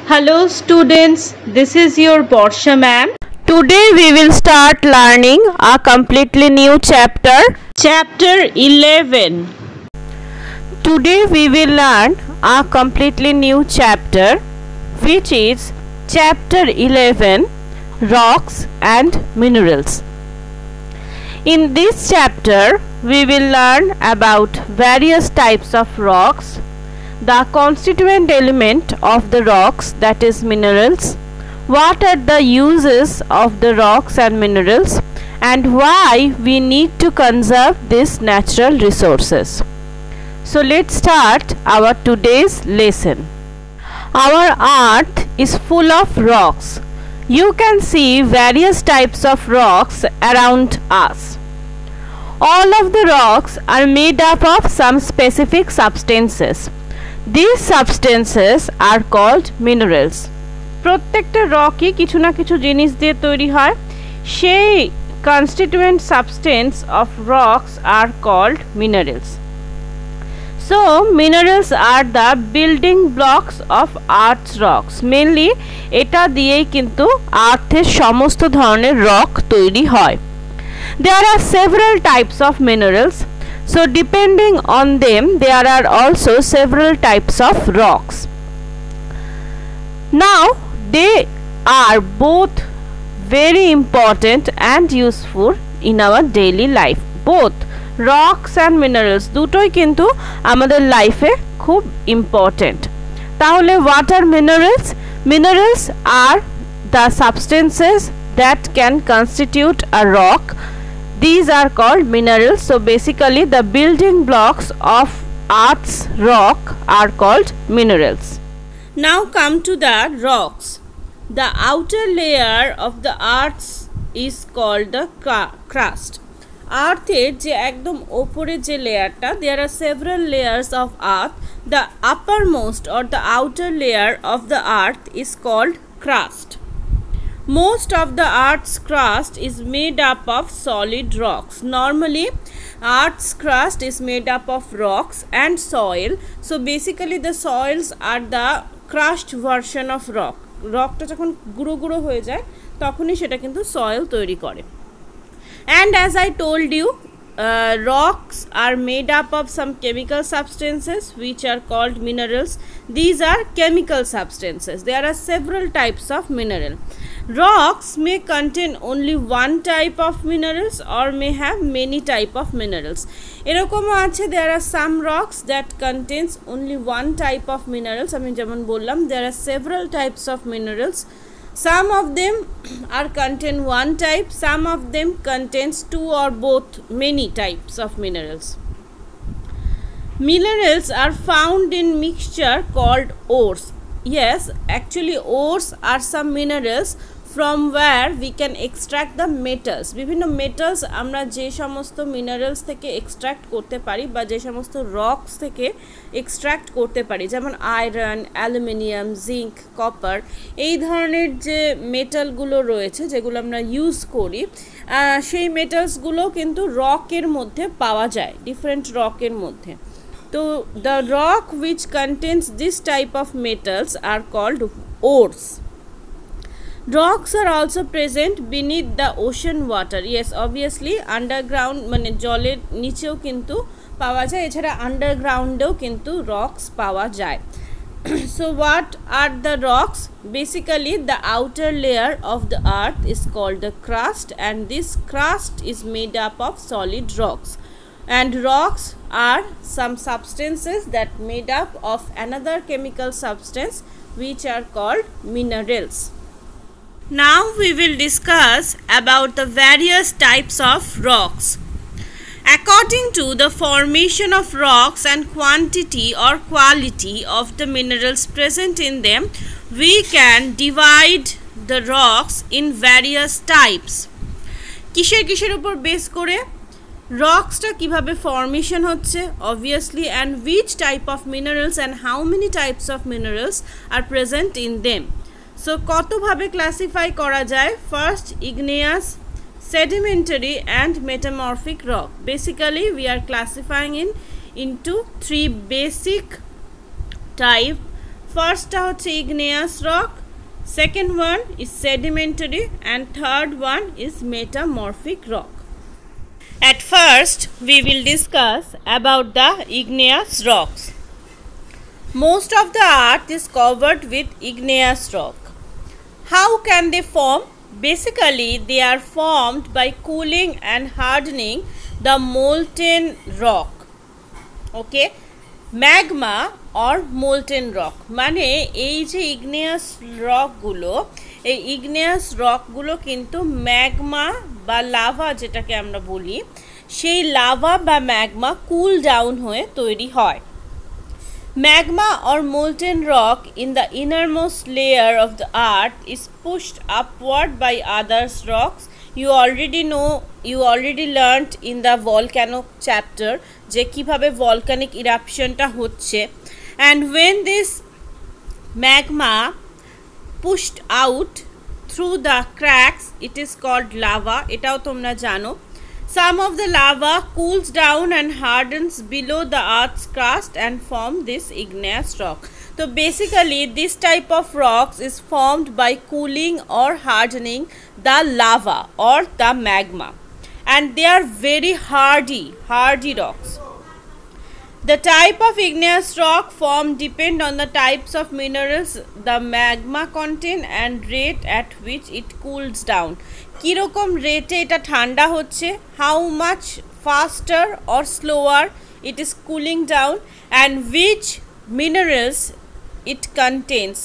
Hello students, this is your Borsha ma'am. Today we will start learning a completely new chapter. Chapter 11. Today we will learn a completely new chapter which is chapter 11, Rocks and Minerals. In this chapter we will learn about various types of rocks, the constituent element of the rocks, that is minerals, what are the uses of the rocks and minerals, and why we need to conserve these natural resources. So let's start our today's lesson. Our earth is full of rocks. You can see various types of rocks around us. All of the rocks are made up of some specific substances. These substances are called minerals. প্রত্যেকটা রকই কিছু না কিছু জিনিস দিয়ে তৈরি হয়। সেই constituent substance of rocks are called minerals. So minerals are the building blocks of earth's rocks. Mainly এটা দিয়েই কিন্তু আর্থের সমস্ত ধরনের রক তৈরি হয়। There are several types of minerals. So depending on them there are also several types of rocks. Now they are both very important and useful in our daily life. Both rocks and minerals দুটোই কিন্তু আমাদের লাইফে খুব important. তাহলে what are minerals? Minerals are the substances that can constitute a rock. These are called minerals. So basically the building blocks of earth's rock are called minerals. Now come to the rocks. The outer layer of the earth is called the crust. Earthের যে একদম উপরে যে লেয়ারটা, there are several layers of earth. The uppermost or the outer layer of the earth is called crust. Most of the earth's crust is made up of solid rocks. Normally earth's crust is made up of rocks and soil. So basically the soils are the crushed version of rock. রকটা যখন গুঁড়ো গুঁড়ো হয়ে যায় তখনই সেটা কিন্তু soil তৈরি করে। And as I told you, rocks are made up of some chemical substances which are called minerals. These are chemical substances. There are several types of mineral. Rocks may contain only one type of minerals or may have many type of minerals. এরকমও আছে, there are some rocks that contains only one type of minerals. আমি যেমন বললাম there are several types of minerals. Some of them are contain one type, some of them contains two or both many types of minerals. Minerals are found in mixture called ores. Yes, actually ores are some minerals from where we can extract the metals. বিভিন্ন metals আমরা যে সমস্ত minerals থেকে extract করতে পারি বা যে সমস্ত rocks থেকে extract করতে পারি, যেমন আয়রন, অ্যালুমিনিয়াম, জিঙ্ক, কপার, এই ধরনের যে মেটালগুলো রয়েছে যেগুলো আমরা ইউজ করি, সেই মেটালসগুলো কিন্তু রকের মধ্যে পাওয়া যায়, ডিফারেন্ট রকের মধ্যে। তো the rock which contains this type of metals are called ores. Rocks are also present beneath the ocean water. Yes, obviously underground মানে জলের নিচেও কিন্তু পাওয়া যায়, এছাড়া আন্ডারগ্রাউন্ডেও কিন্তু রকস পাওয়া যায়। So what are the rocks? Basically the outer layer of the earth is called the crust, and this crust is made up of solid rocks. And rocks are some substances that made up of another chemical substance which are called minerals. Now we will discuss about the various types of rocks. According to the formation of rocks and quantity or quality of the minerals present in them, we can divide the rocks in various types. কিসের কিসের উপর base করে রকসটা কিভাবে formation হচ্ছে, obviously, and which type of minerals and how many types of minerals are present in them. So কতভাবে classify করা যায়? First, igneous, sedimentary and metamorphic rock. Basically we are classifying into three basic type. ফার্স্টটা হচ্ছে igneous rock, second one is sedimentary, and third one is metamorphic rock. At first we will discuss about the igneous rocks. Most of the earth is covered with igneous rock. How can they form? Basically they are formed by cooling and hardening the molten rock. Okay, magma or molten rock মানে এই যে igneous রকগুলো, এই igneous রকগুলো কিন্তু magma বা lava যেটাকে আমরা বলি, সেই লাভা বা ম্যাগমা কুল ডাউন হয়ে তৈরি হয়। Magma or molten rock in the innermost layer of the earth is pushed upward by other rocks. You already learned in the volcano chapter যে কিভাবে volcanic eruptionটা হচ্ছে, and when this magma pushed out through the cracks it is called lava, এটাও তোমরা জানো। Some of the lava cools down and hardens below the earth's crust and form this igneous rock. So basically this type of rocks is formed by cooling or hardening the lava or the magma, and they are very hardy rocks. The type of igneous rock formed depend on the types of minerals the magma contain and rate at which it cools down. কিরকম রেটে এটা ঠান্ডা হচ্ছে, how much faster or slower it is cooling down, and which minerals it contains.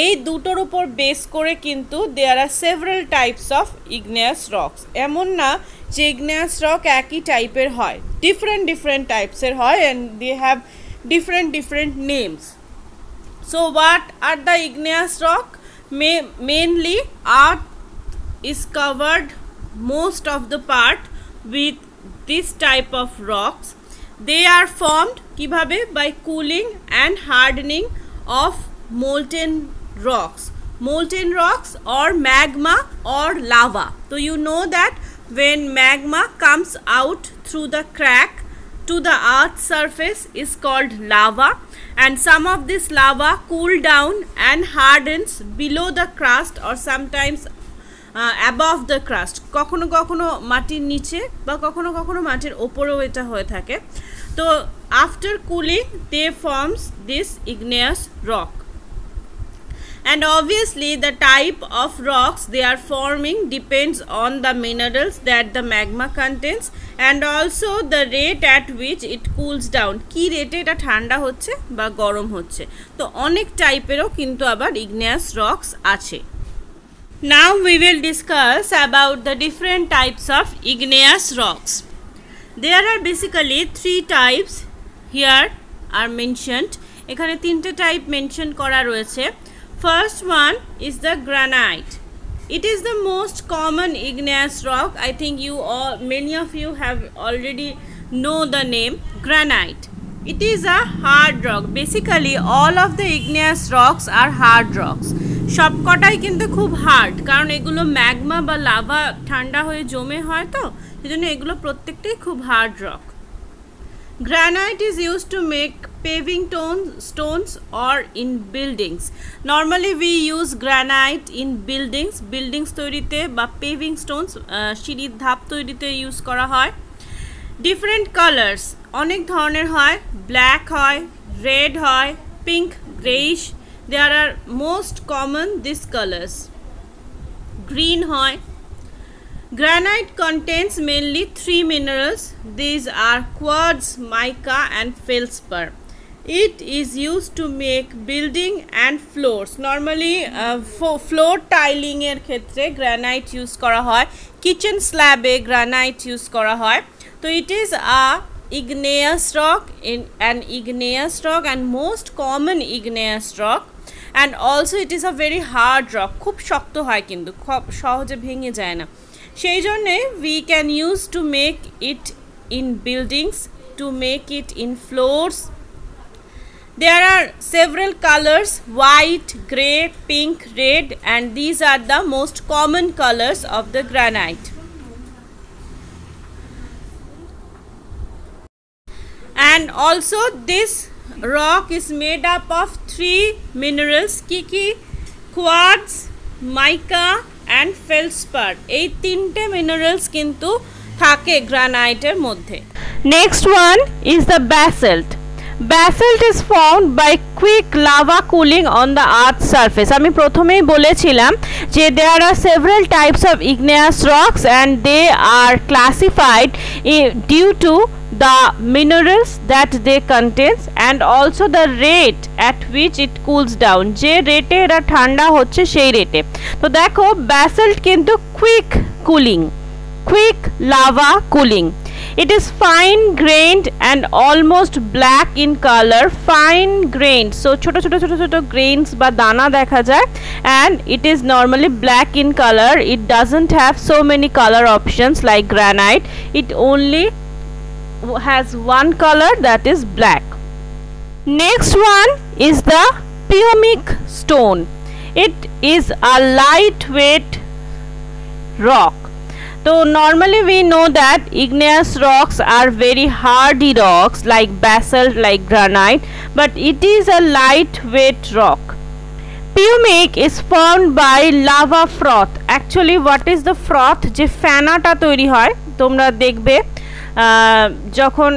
এই দুটোর উপর base করে কিন্তু there are several types of igneous rocks. এমন না যে igneous rock একই টাইপের হয়, different টাইপসের হয়, and they have different names. So what are the igneous rock? Mainly earth is covered most of the part with this type of rocks. They are formed কিভাবে? By cooling and hardening of molten rocks or magma or lava. So you know that when magma comes out through the crack to the earth's surface is called lava, and some of this lava cool down and hardens below the crust or sometimes above the crust, কখনো কখনো মাটির নিচে বা কখনো কখনো মাটির ওপরেও এটা হয়ে থাকে। তো after cooling they forms this igneous rock, and obviously the type of rocks they are forming depends on the minerals that the magma contains and also the rate at which it cools down, কি রেটে এটা ঠান্ডা হচ্ছে বা গরম হচ্ছে। তো অনেক টাইপেরও কিন্তু আবার igneous rocks আছে। Now we will discuss about the different types of igneous rocks. There are basically 3 types here are mentioned. এখানে 3টে টাইপ মেনশন করা রয়েছে। First one is the granite. It is the most common igneous rock. I think many of you have already know the name granite. It is a hard rock. Basically all of the igneous rocks are hard rocks. সবকটাই কিন্তু খুব hard, কারণ এগুলো magma বা lava ঠান্ডা হয়ে জমে হয়, তো সেজন্য এগুলো প্রত্যেকটাই খুব hard rock. Granite is used to make paving stones or in buildings. Normally we use granite in buildings তৈরিতে বা paving stones সিঁড়ির ধাপ তৈরিতে ইউজ করা হয়। Different colors অনেক ধরনের হয়, ব্ল্যাক হয়, রেড হয়, pink, greyish. There are most common these colors. Green hoy. Granite contains mainly 3 minerals. These are quartz, mica and feldspar. It is used to make building and floors. Normally floor tiling er khetre granite use kora hoy, kitchen slab e granite use kora hoy. So it is a igneous rock, and most common igneous rock, and also it is a very hard rock. খুব শক্ত হয় কিন্তু খুব সহজে ভেঙে যায় না, সেই জন্য we can use to make it in buildings, to make it in floors. There are several colors: white, grey, pink, red, and these are the most common colors of the granite. And also this rock is made up of 3 minerals kiki quartz mica and feldspar এই তিনটে minerals কিন্তু থাকে গ্রানাইটের মধ্যে Next one is the basalt. Basalt is formed by quick lava cooling on the earth's surface. আমি প্রথমেই বলেছিলাম যে there are several types of igneous rocks and they are classified due to the minerals that they contains and also the rate at which it cools down. যে রেটে এটা ঠান্ডা হচ্ছে সেই রেটে। তো দেখো basalt কিন্তু quick cooling, quick lava cooling. It is fine grained and almost black in color. Fine grained, so choto choto choto choto grains ba dana dekha jay, and it is normally black in color. It doesn't have so many color options like granite. It only has one color, that is black. Next one is the pumic stone. It is a lightweight rock. So normally we know that igneous rocks are very hardy rocks like basalt, like granite, but it is a lightweight rock. Pumic is formed by lava froth. Actually what is the froth? যে ফেনাটা তৈরি হয় তোমরা দেখবে যখন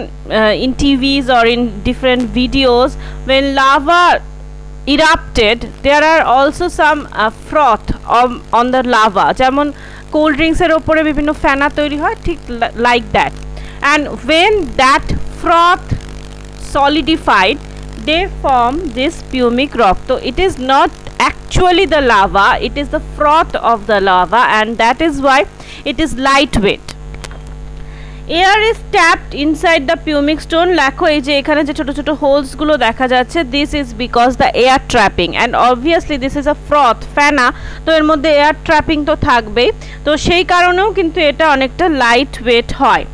in TVs or in different videos, when lava erupted there are also some froth on the lava, যেমন cold ড্রিঙ্কসের ওপরে বিভিন্ন ফেনা তৈরি হয় ঠিক like that, and when that froth solidified they form this pumic rock. So it is not actually the lava, it is the froth of the lava, and that is why it is lightweight. Air is tapped inside the pumic stone. লেখো এই যে এখানে যে ছোট ছোট holes গুলো দেখা যাচ্ছে, this is because the air trapping, and obviously this is a froth ফেনা, তো এর মধ্যে এয়ার ট্র্যাপিং তো থাকবেই, তো সেই কারণেও কিন্তু এটা অনেকটা লাইট ওয়েট হয়।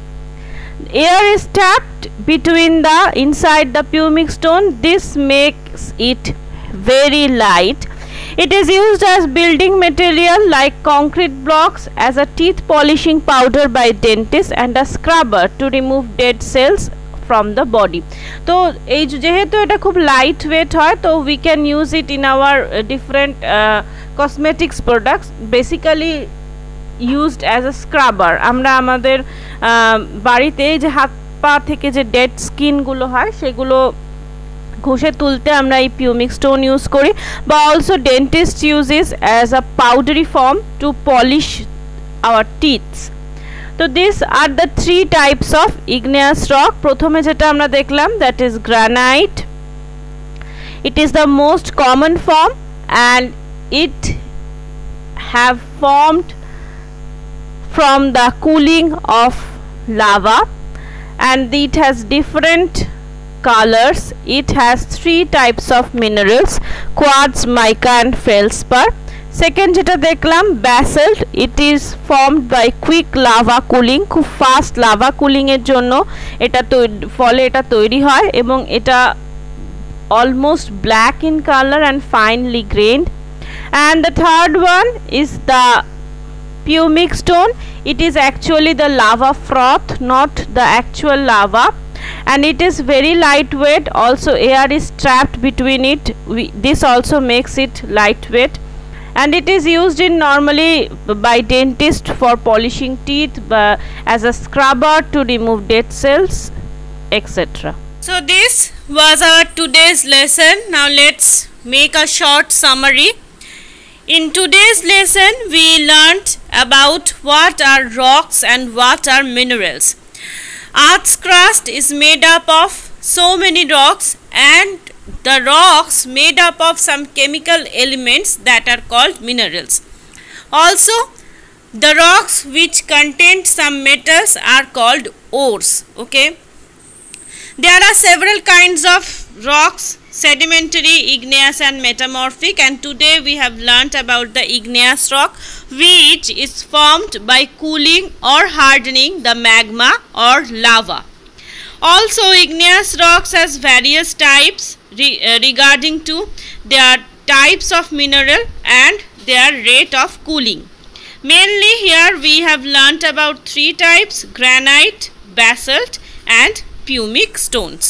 Air is tapped between the inside the pumic stone. This makes it very light. It is used as building material like concrete blocks, as a teeth polishing powder by dentists, and a scrubber to remove dead cells from the body. তো এই যেহেতু এটা খুব light weight হয়, তো we can use it in our different cosmetics products, basically used as a scrubber. আমরা আমাদের বাড়িতে যে হাত পা থেকে যে ডেড স্কিন গুলো হয় সেগুলো ঘষে তুলতে আমরা এই পুমিক স্টোন ইউজ করি, বা also dentist uses as a powdery form to polish our teeths. তো this are the 3 types of igneous rock. প্রথমে যেটা আমরা দেখলাম that is granite. It is the most common form and it have formed from the cooling of lava, and it has different colors. It has 3 types of minerals: quartz, mica and feldspar. Second যেটা দেখলাম basalt, it is formed by quick lava cooling. খুব fast lava cooling এর জন্য এটা ফলে এটা তৈরি হয়, এবং এটা almost black in color and finely grained. And the third one is the pumic stone. It is actually the lava froth, not the actual lava, and it is very lightweight. Also air is trapped between it. This also makes it lightweight, and it is used in normally by dentist for polishing teeth, as a scrubber to remove dead cells, etc. So this was our today's lesson. Now let's make a short summary. In today's lesson we learnt about what are rocks and what are minerals. Earth's crust is made up of so many rocks, and the rocks made up of some chemical elements that are called minerals. Also the rocks which contain some metals are called ores. Okay, there are several kinds of rocks: sedimentary, igneous and metamorphic, and today we have learnt about the igneous rock, which is formed by cooling or hardening the magma or lava. Also igneous rocks has various types regarding to their types of mineral and their rate of cooling. Mainly here we have learnt about 3 types: granite, basalt and pumic stones.